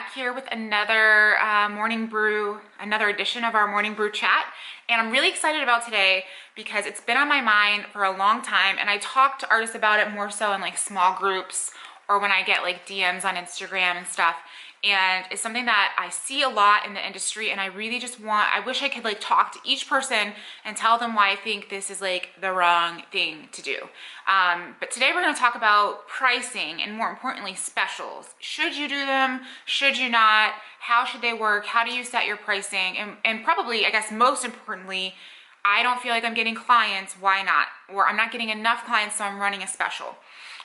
back here with another morning brew, another edition of our morning brew chat. And I'm really excited about today because it's been on my mind for a long time. And I talk to artists about it more so in like small groups or when I get like DMs on Instagram and stuff. And it's something that I see a lot in the industry, and I really just I wish I could like talk to each person and tell them why I think this is like the wrong thing to do. But today we're going to talk about pricing and, more importantly, specials. Should you do them? Should you not? How should they work? How do you set your pricing? And probably, I guess most importantly, I don't feel like I'm getting clients. Why not? Or I'm not getting enough clients, so I'm running a special.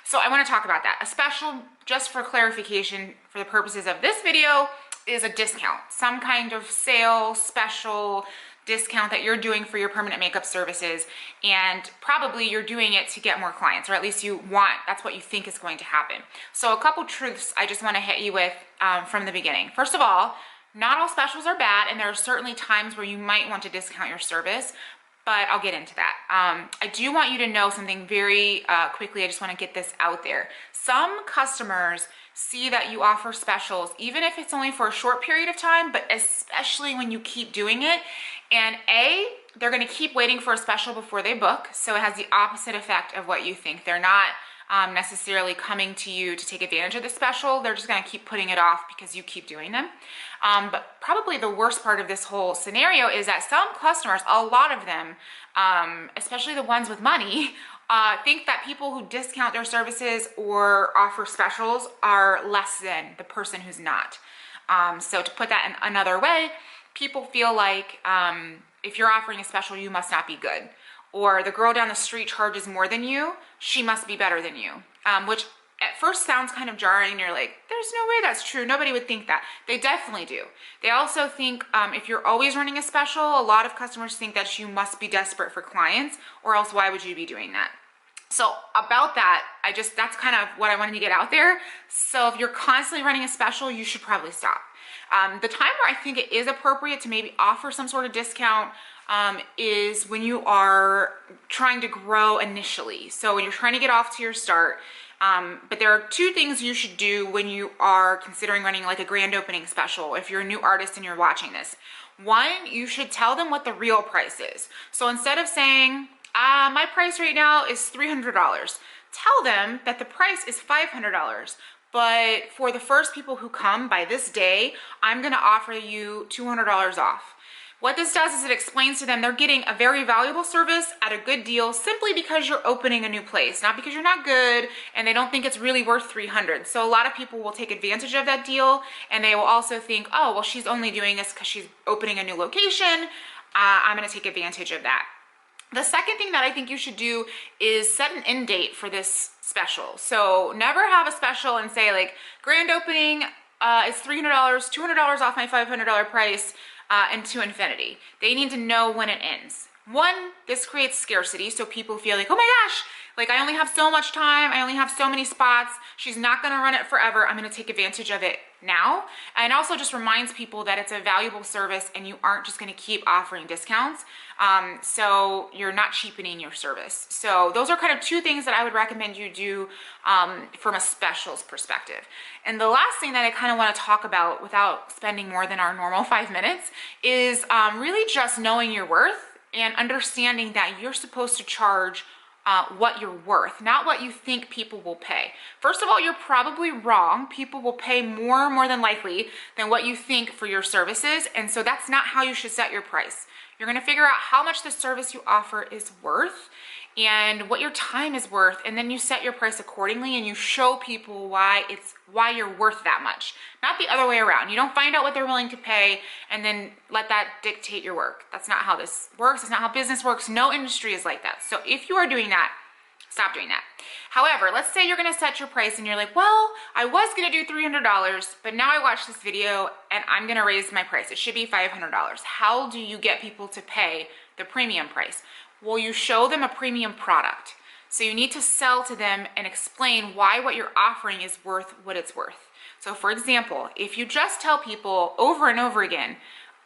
So I want to talk about that. A special, just for clarification, for the purposes of this video, is a discount. Some kind of sale, special discount that you're doing for your permanent makeup services. And probably you're doing it to get more clients, or at least that's what you think is going to happen. So a couple truths I just want to hit you with from the beginning. First of all, not all specials are bad, and there are certainly times where you might want to discount your service, but I'll get into that. I do want you to know something very quickly. I just want to get this out there. Some customers see that you offer specials, even if it's only for a short period of time, but especially when you keep doing it. And they're going to keep waiting for a special before they book. So it has the opposite effect of what you think. They're not necessarily coming to you to take advantage of the special. They're just going to keep putting it off because you keep doing them. But probably the worst part of this whole scenario is that some customers, a lot of them, especially the ones with money, think that people who discount their services or offer specials are less than the person who's not. So to put that in another way, people feel like if you're offering a special, you must not be good. Or the girl down the street charges more than you, she must be better than you, which at first sounds kind of jarring. And you're like, there's no way that's true. Nobody would think that. They definitely do. They also think if you're always running a special, a lot of customers think that you must be desperate for clients, or else why would you be doing that? So about that, that's kind of what I wanted to get out there. So if you're constantly running a special, you should probably stop. The time where I think it is appropriate to maybe offer some sort of discount is when you are trying to grow initially. So when you're trying to get off to your start. But there are two things you should do when you are considering running like a grand opening special, if you're a new artist and you're watching this. One, you should tell them what the real price is. So instead of saying, my price right now is $300, tell them that the price is $500. But for the first people who come by this day, I'm going to offer you $200 off. What this does is it explains to them they're getting a very valuable service at a good deal simply because you're opening a new place, not because you're not good and they don't think it's really worth $300. So a lot of people will take advantage of that deal, and they will also think, oh, well, she's only doing this because she's opening a new location. I'm going to take advantage of that. The second thing that I think you should do is set an end date for this special. So never have a special and say like grand opening is $300, $200 off my $500 price. And to infinity. They need to know when it ends. One, this creates scarcity, so people feel like, oh my gosh, like I only have so much time, I only have so many spots, she's not gonna run it forever, I'm gonna take advantage of it now. And also just reminds people that it's a valuable service and you aren't just gonna keep offering discounts. So you're not cheapening your service. So those are kind of two things that I would recommend you do from a specials perspective. And the last thing that I kind of want to talk about without spending more than our normal 5 minutes is really just knowing your worth and understanding that you're supposed to charge what you're worth, not what you think people will pay. First of all, you're probably wrong. People will pay more than likely than what you think for your services. And so that's not how you should set your price. You're going to figure out how much the service you offer is worth and what your time is worth, and then you set your price accordingly and you show people why you're worth that much, not the other way around. You don't find out what they're willing to pay and then let that dictate your work. That's not how this works. It's not how business works. No industry is like that. So if you are doing that, stop doing that. However, let's say you're going to set your price and you're like, well, I was going to do $300, but now I watched this video and I'm going to raise my price. It should be $500. How do you get people to pay the premium price? Well, you show them a premium product. So you need to sell to them and explain why what you're offering is worth what it's worth. So for example, if you just tell people over and over again,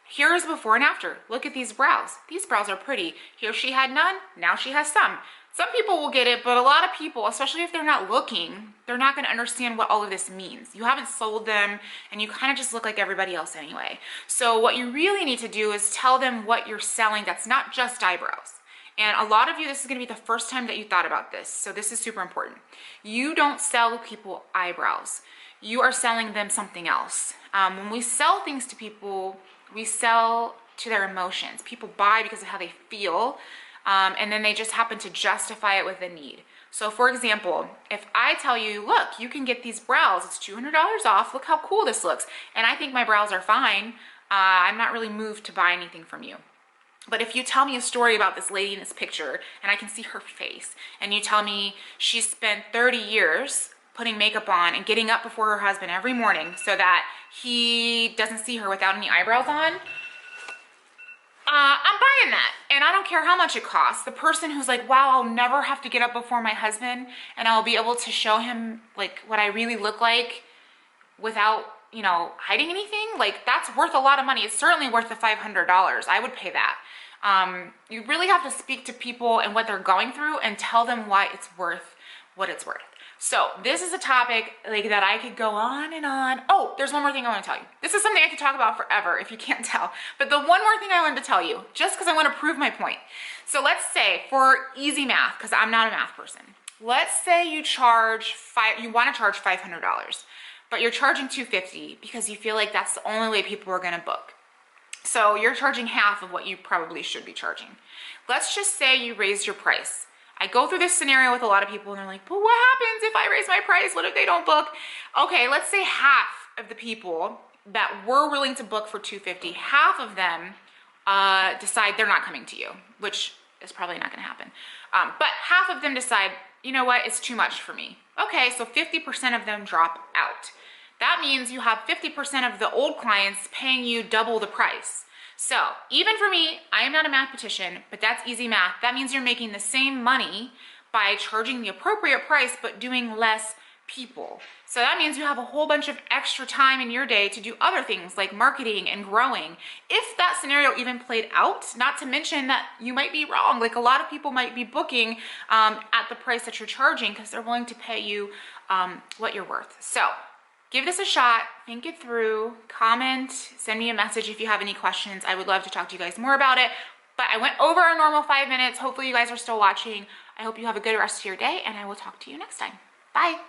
here's before and after. Look at these brows. These brows are pretty. Here she had none, now she has some. Some people will get it, but a lot of people, especially if they're not looking, they're not going to understand what all of this means. You haven't sold them, and you kind of just look like everybody else anyway. So what you really need to do is tell them what you're selling that's not just eyebrows. And a lot of you, this is going to be the first time that you thought about this. So this is super important. You don't sell people eyebrows. You are selling them something else. When we sell things to people, we sell to their emotions. People buy because of how they feel. And then they just happen to justify it with a need. So for example, if I tell you, look, you can get these brows, it's $200 off, look how cool this looks, and I think my brows are fine, I'm not really moved to buy anything from you. But if you tell me a story about this lady in this picture, and I can see her face, and you tell me she spent 30 years putting makeup on and getting up before her husband every morning so that he doesn't see her without any eyebrows on, I'm buying that, and I don't care how much it costs. The person who's like, wow, I'll never have to get up before my husband, and I'll be able to show him like what I really look like without, you know, hiding anything, like that's worth a lot of money. It's certainly worth the $500. I would pay that. You really have to speak to people and what they're going through and tell them why it's worth what it's worth. So this is a topic like that I could go on and on. Oh, there's one more thing I want to tell you. This is something I could talk about forever if you can't tell. But the one more thing I wanted to tell you, just because I want to prove my point. So let's say for easy math, because I'm not a math person. Let's say you want to charge $500, but you're charging $250 because you feel like that's the only way people are going to book. So you're charging half of what you probably should be charging. Let's just say you raise your price. I go through this scenario with a lot of people and they're like, but what happens if I raise my price? What if they don't book? Okay, let's say half of the people that were willing to book for $250, half of them decide they're not coming to you, which is probably not gonna happen. But half of them decide, you know what, it's too much for me. Okay, so 50% of them drop out. That means you have 50% of the old clients paying you double the price. So even for me, I am not a mathematician, but that's easy math. That means you're making the same money by charging the appropriate price, but doing less people. So that means you have a whole bunch of extra time in your day to do other things like marketing and growing. If that scenario even played out, not to mention that you might be wrong. Like a lot of people might be booking at the price that you're charging because they're willing to pay you what you're worth. So give this a shot, think it through, comment, send me a message if you have any questions. I would love to talk to you guys more about it. But I went over our normal 5 minutes. Hopefully you guys are still watching. I hope you have a good rest of your day, and I will talk to you next time. Bye.